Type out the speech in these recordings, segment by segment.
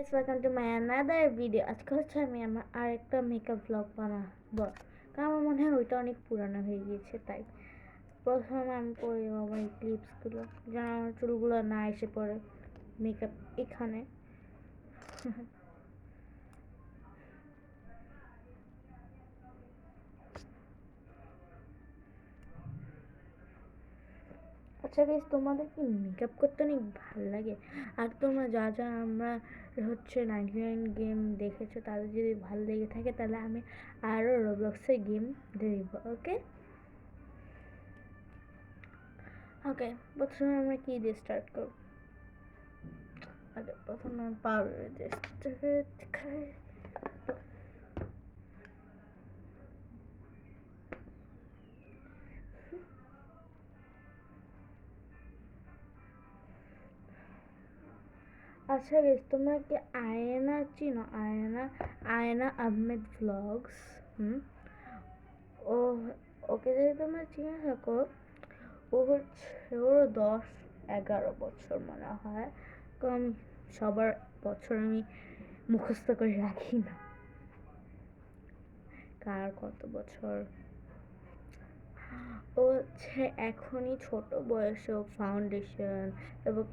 Guys, welcome to my another video. আজকে হচ্ছে আমি আমার আরেকটা মেকআপ ব্লগ বানাবো, কারণ আমার মনে হয় ওইটা অনেক পুরানো হয়ে গিয়েছে। তাই প্রথমে আমি পরে আমার এই ক্লিপসগুলো যেন আমার চুলগুলো না এসে পড়ে মেকআপ এখানে। আচ্ছা গাইস, তোমাদের কি মেকআপ করতে অনেক ভালো লাগে? আর তোমরা যা যা আমরা হচ্ছে 99 গেম দেখেছো, তাদের যদি ভালো লেগে থাকে তাহলে আমি আরও রোবলক্সে গেম দেব। ওকে ওকে, প্রথমে আমরা কি দিয়ে স্টার্ট করব? আগে প্রথমে আমি পাউডার দিয়ে স্টার্ট খাই। আচ্ছা গাইস, তোমরা কি আয়না চিনো? আয়না, আয়না আহমেদ ভ্লগস। ও, ওকে যদি তোমরা চিনে থাকো, ও হচ্ছে ওর 10-11 বছর মনে হয়, কারণ সবার বছর আমি মুখস্থ করে রাখি না কার কত বছর। ও হচ্ছে এখনই ছোট বয়সে ফাউন্ডেশন তারপর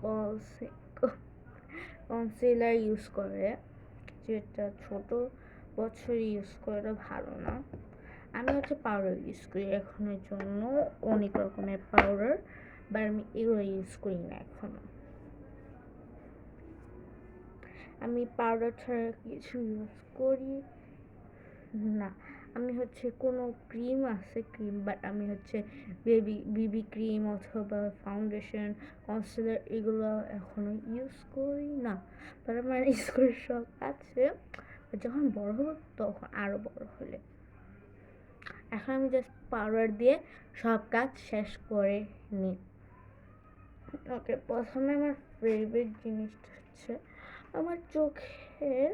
কনসিলার ইউজ করে, যেটা ছোট বছর ইউজ করাটা ভালো না। আমি হচ্ছে পাউডার ইউজ করি এখনের জন্য, অনেক রকমের পাউডার, বাট আমি এগুলো ইউজ করি না এখনো। আমি পাউডার ছাড়া কিছু ইউজ করি না। আমি হচ্ছে কোনো ক্রিম আছে ক্রিম, বাট আমি হচ্ছে বিবি ক্রিম অথবা ফাউন্ডেশন, কনসিলার এগুলো এখনো ইউজ করি না। বাট আমার ইউজ করার শখ আছে, যখন বড় হবো তখন আরও বড় হলে। এখন আমি জাস্ট পাউডার দিয়ে সব কাজ শেষ করে নিই। ওকে, প্রথমে আমার ফেভারিট জিনিসটা হচ্ছে আমার চোখের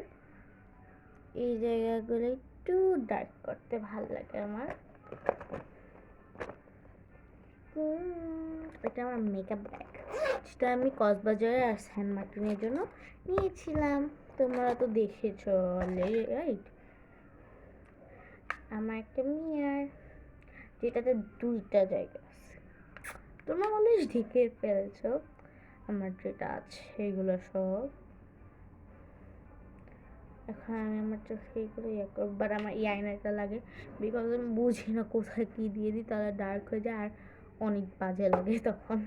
এই জায়গাগুলো একটু ডার্ক করতে ভালো লাগে আমার। এটা আমার মেকআপ ব্যাগ, যেটা আমি কক্সবাজারে আর সেন্ট মার্টিনের জন্য নিয়েছিলাম। তোমরা তো দেখেছো অলরেডি, রাইট? আমার একটা মিয়ার, যেটাতে 2টা জায়গা আছে। তোমরা অলরেডি ঢেকে ফেলেছো আমার যেটা আছে এগুলো সব। এখন আমি আমার চোখে এগুলো ইয়ে করবো, বাট আমার এই আইনারটা লাগে বিকজ আমি বুঝি না কোথায় কী দিয়ে দিই, তাহলে ডার্ক হয়ে যায় আর অনেক বাজে লাগে তখন।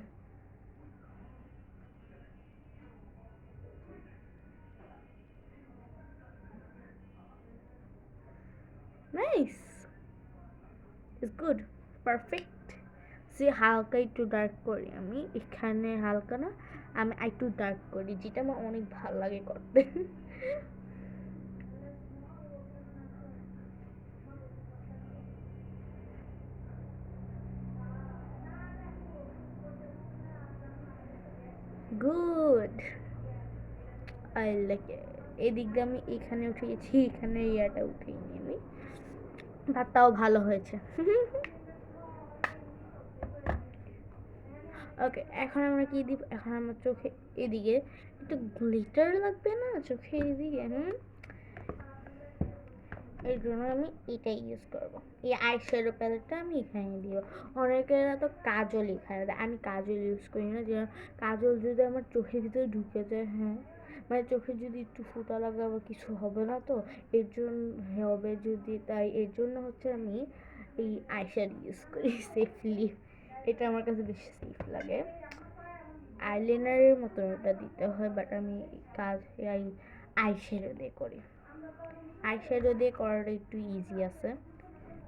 Nice, it's good, perfect. সে হালকা একটু ডার্ক করি আমি এখানে, হালকা না, আমি একটু ডার্ক করি, যেটা আমার অনেক ভালো লাগে করতে। গুড, আই লাইক এদিক দিয়ে আমি এখানে উঠিয়েছি, এখানে ইয়াটা উঠিয়ে নিই আমি, তাও ভালো হয়েছে। ওকে, এখন আমরা কি দিব? এখন আমার চোখে এদিকে একটু গ্লিটার লাগবে না চোখে এদিকে? এই জন্য আমি এটাই ইউজ করব। এই আইশ্যাডো প্যালেটটা আমি এখানে দিব। অনেকেরা তো কাজল এখানে দেয়, আমি কাজল ইউজ করি না, যে কাজল যদি আমার চোখের ভিতরে ঢুকে যায়, হ্যাঁ মানে চোখে যদি একটু ফোঁটা লাগে আবার কিছু হবে না, তো এর জন্য হবে যদি, তাই এর জন্য হচ্ছে আমি এই আইশ্যাডো ইউজ করি সেফলি। এটা আমার কাছে বেশি সেফ লাগে। আইলাইনারের মতো ওটা দিতে হয়, বাট আমি কাজ এই আইশ্যাডো দিয়ে করি। আইশ্যাডো দিয়ে করাটা একটু ইজি আছে,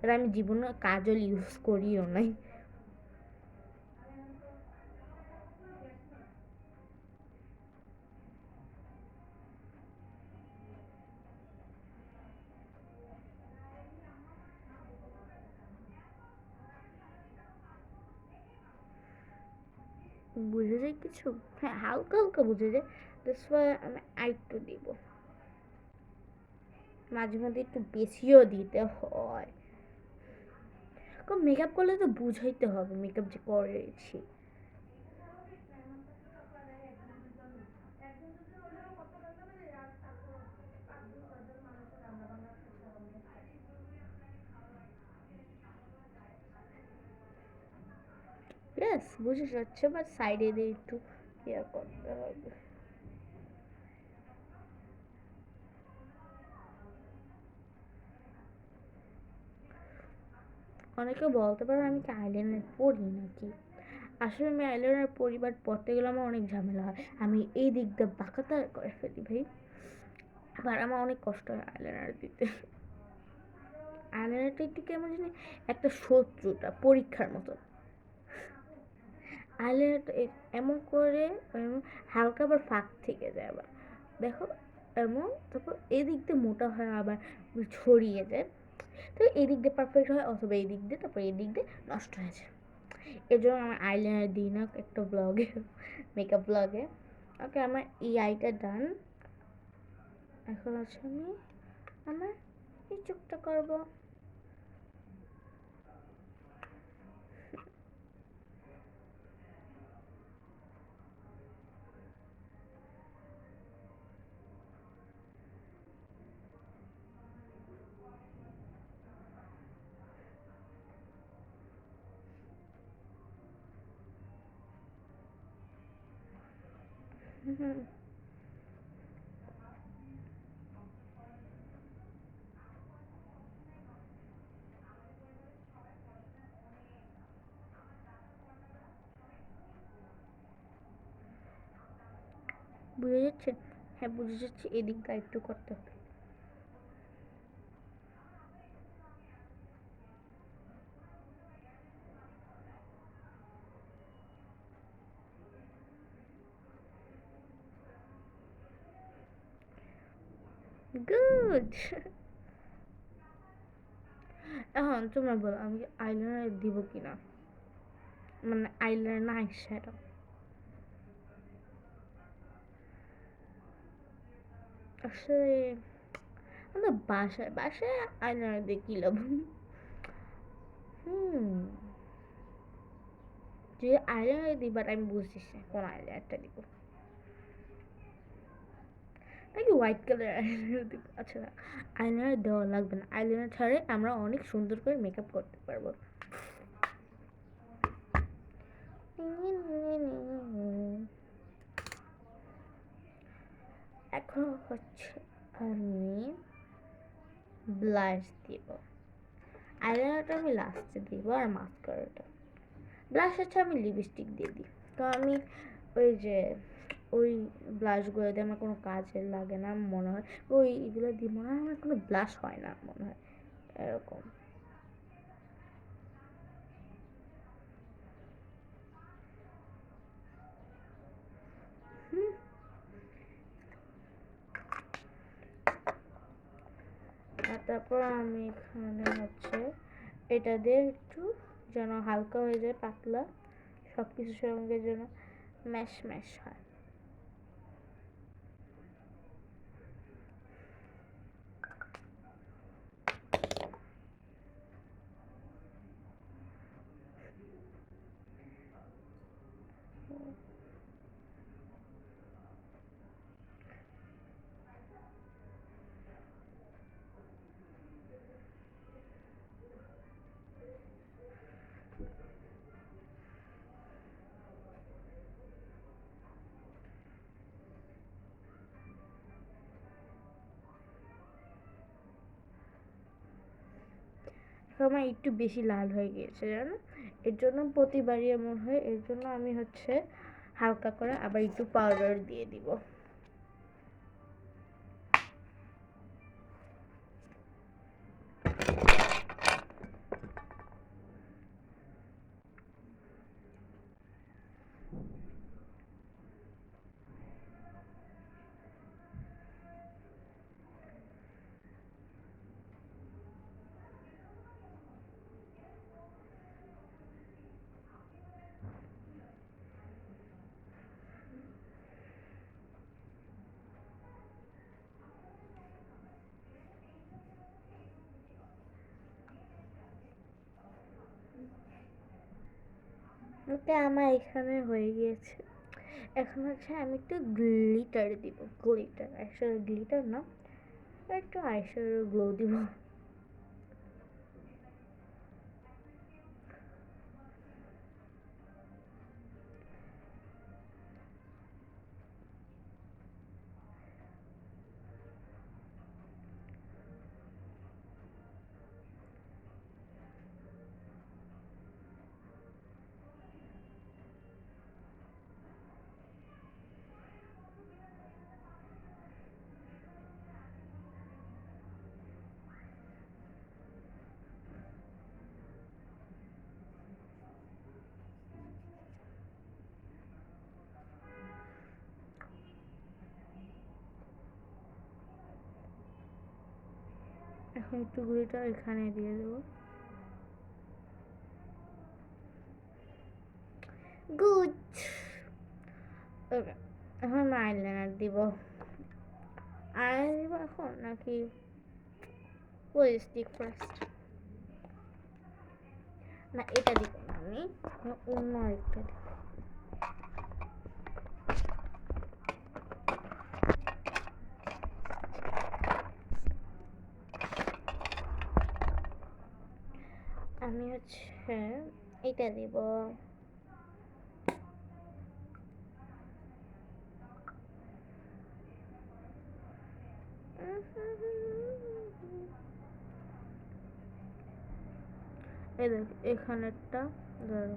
আর আমি জীবনে কাজল ইউজ করিও নাই। বুঝে যায় কিছু? হ্যাঁ, হালকা হালকা বুঝে যায়, দ্যাটস ওয়াই আমি আরেকটু দিব। মাঝে মধ্যে একটু বেশিও দিতে হয়, কারণ মেকআপ করলে তো বুঝাইতে হবে মেকআপ যে করেছি। ইয়েস বুঝে যাচ্ছে, বাট সাইডে দিয়ে একটু ইয়ে করতে হবে। অনেকে বলতে পারে আমি কি আইলাইনার পরি নাকি। আসলে আমি আইলাইনার পরি, বাট পরতে গেলে আমার অনেক ঝামেলা হয়, আমি এই দিক দিয়ে বাঁকাতা করে ফেলি ভাই। আবার আমার অনেক কষ্ট হয় আইলাইনার দিতে। আইলাইনারটা একটু কেমন জানি একটা শত্রুটা পরীক্ষার মতো। আইলাইনারটা এমন করে হালকা আবার ফাঁক থেকে যায় আবার, দেখো এমন, তারপর এদিক দিয়ে মোটা হয় আবার ছড়িয়ে যায়, তো এই দিক দিয়ে পারফেক্ট হয়, অথবা এই দিক দিয়ে, তারপর এই দিক দিয়ে নষ্ট হয়ে যায়। এর জন্য আমার আইলাইনার দিই না একটা ব্লগে, মেকআপ ব্লগে। ওকে, আমার এই আইটা ডান। এখন হচ্ছে আমি আমার এই চোখটা করবো। বুঝে যাচ্ছে? হ্যাঁ বুঝে যাচ্ছে, এদিকটা একটু করতে হবে। গুড। এখন তোমরা বলো আমি আইলাইনার দিব কিনা, মানে আইলাইনার না আইশ্যাডো। আসলে আমরা বাসায় বাসায় আইলাইনার দিয়ে কি লাভ। হুম, যদি আইলাইনার দিই, বাট আমি বুঝতেছি না কোন আইলাইনারটা দিব, নাকি হোয়াইট কালার আইলাইনার দিব। আচ্ছা না, আইলাইনার দেওয়া লাগবে না, আইলাইনার ছাড়াই আমরা অনেক সুন্দর করে মেকআপ করতে পারবো। এখন হচ্ছে আমি ব্লাশ দিব, আইলাইনারটা আমি লাস্টে দিব, আর মাস্কারাটা। ব্লাশ হচ্ছে আমি লিপস্টিক দিয়ে দিই, তো আমি ওই যে ওই ব্লাশগুলো দিয়ে আমার কোনো কাজে লাগে না মনে হয়, ওইগুলো দিয়ে মনে হয় আমার কোনো ব্লাশ হয় না মনে হয়, এরকম। আর তারপর আমি এখানে হচ্ছে এটা দিয়ে একটু যেন হালকা হয়ে যায়, পাতলা, সব কিছুর সঙ্গে যেন ম্যাশ ম্যাশ হয়। আমার একটু বেশি লাল হয়ে গিয়েছে জানো, এর জন্য প্রতিবারই এমন হয়, এর জন্য আমি হচ্ছে হালকা করে আবার একটু পাউডার দিয়ে দিব। ওকে, আমার এখানে হয়ে গিয়েছে। এখন হচ্ছে আমি একটু গ্লিটার দিব, গ্লিটার, আসলে গ্লিটার না, একটু আইশ্যাডো গ্লো দিব। এখন একটু গুলিটা এখানে দিয়ে দেবো। গুড। ওকে, এখন আমি আইলাইনার দিব। আইলাইনার দিব এখন নাকি লিপস্টিক ফার্স্ট? না, এটা দিব না, আমি অন্য আরেকটা দিব। আমি হচ্ছে এটা দিব। এই দেখ, এখানেরটা ধরো।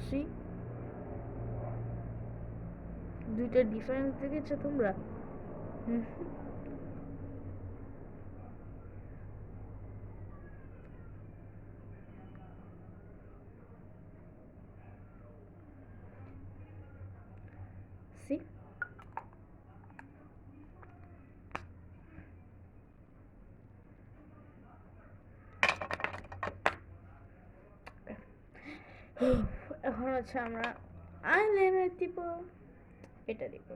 সি, দুইটা ডিফারেন্স দেখেছো তোমরা? সি, এখন হচ্ছে আমরা আইলাইনার দিব। এটা দিব।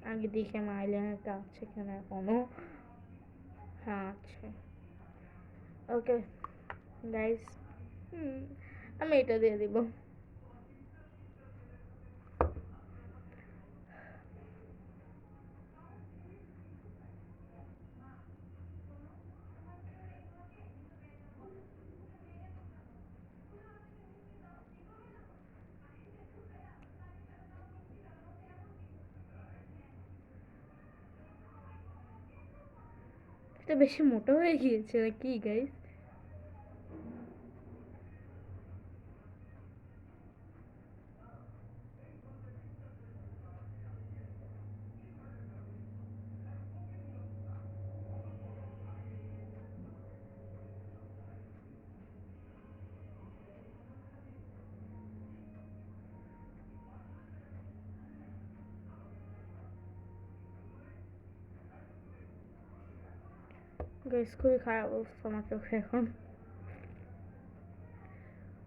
আগে দেখি আমার আইলাইনারটা আছে কিনা এখনো। হ্যাঁ, আছে। ওকে গাইস, আমি এটা দিয়ে দিব। এটা বেশি মোটা হয়ে গিয়েছে নাকি গাইস? গাইস, খুবই খারাপ অবস্থা আমার চোখে এখন।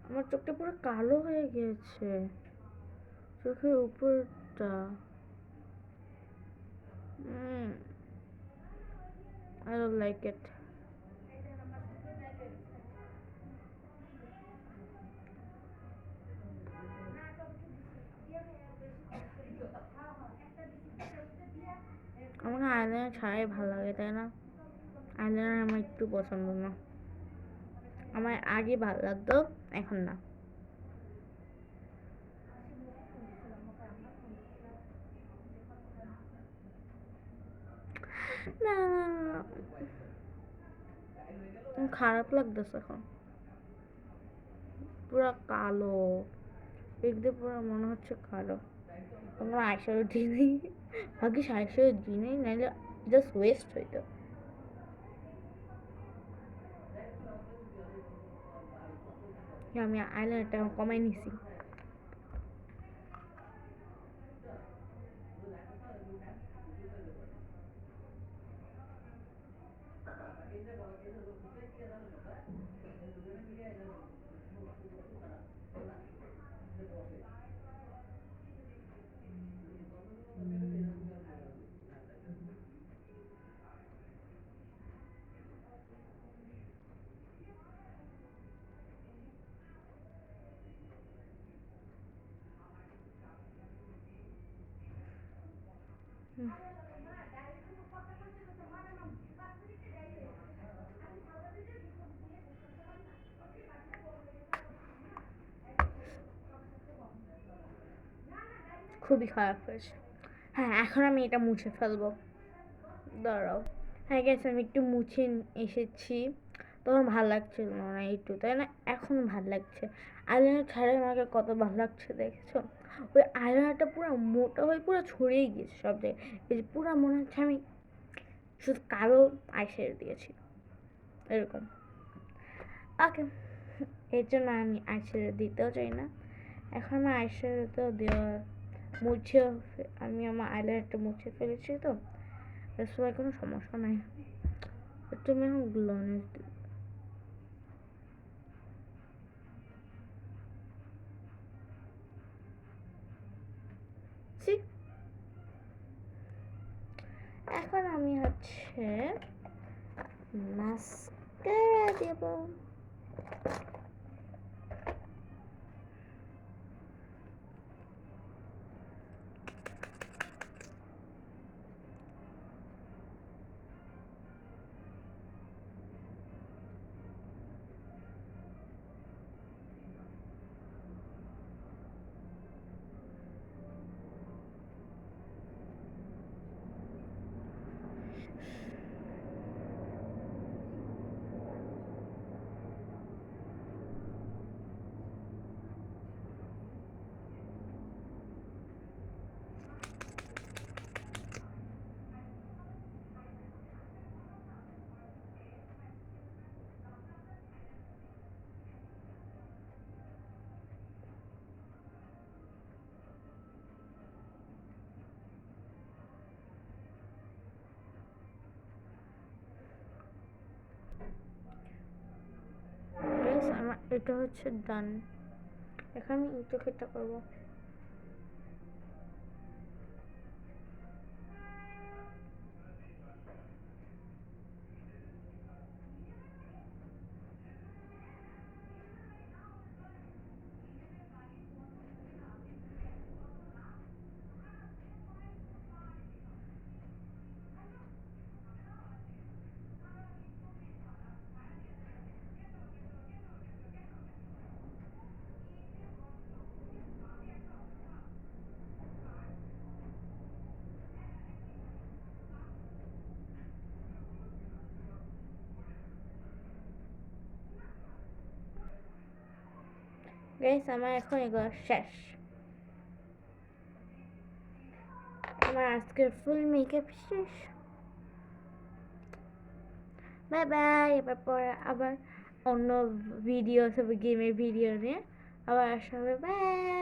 আমার চোখটা পুরো কালো হয়ে গিয়েছে, চোখের উপরটা। I don't like it. আমার আইলাইনার ছাড়াই ভালো লাগে, তাই না? আইলাইনার আমার একটু পছন্দ না। আমার আগে ভালো লাগতো, এখন না। না, খারাপ লাগতেছে এখন, পুরো কালো। দেখতে পুরো মনে হচ্ছে কালো। আমার আইশ্যাডো দিই নেই, ভাগ্যিস আইশ্যাডো দিই নেই, নাহলে জাস্ট ওয়েস্ট হইতো। আমি আইলাইনারটা কমাই নিছি। খুবই খারাপ হয়েছে। হ্যাঁ, এখন আমি এটা মুছে ফেলবো, দাঁড়াও। হ্যাঁ গেছে, আমি একটু মুছে এসেছি। তখন ভাল লাগছিল না একটু, তাই না? এখন ভাল লাগছে। আইলাইনার ছাড়াই আমাকে কত ভালো লাগছে দেখেছো? ওই আইলাইনারটা পুরো মোটা হয়ে পুরো ছড়িয়ে গিয়েছে সব জায়গায়। এই যে পুরো মনে হচ্ছে আমি শুধু কালো আইশ্যাডো দিয়েছি, এরকম। ওকে, এর জন্য আমি আইশ্যাডো দিতেও চাই না। এখন আমার আইশ্যাডো দেওয়া মুছেও আমি আমার আইলাইনারটা মুছে ফেলেছি, তো সবাই কোনো সমস্যা নাই। তুমি এখন গ্লোনেস দিও। এখন আমি হচ্ছে মাস্কারা দেব। আমার এটা হচ্ছে ডান। এখন আমি এই চোখেরটা করবো। গাইস আমার এখন এগুলো শেষ। আমার আজকের ফুল মেকআপ শেষ। Bye bye. এবার পরে আবার অন্য ভিডিও, সব গেমের ভিডিও নিয়ে আবার আসা হবে। বাই।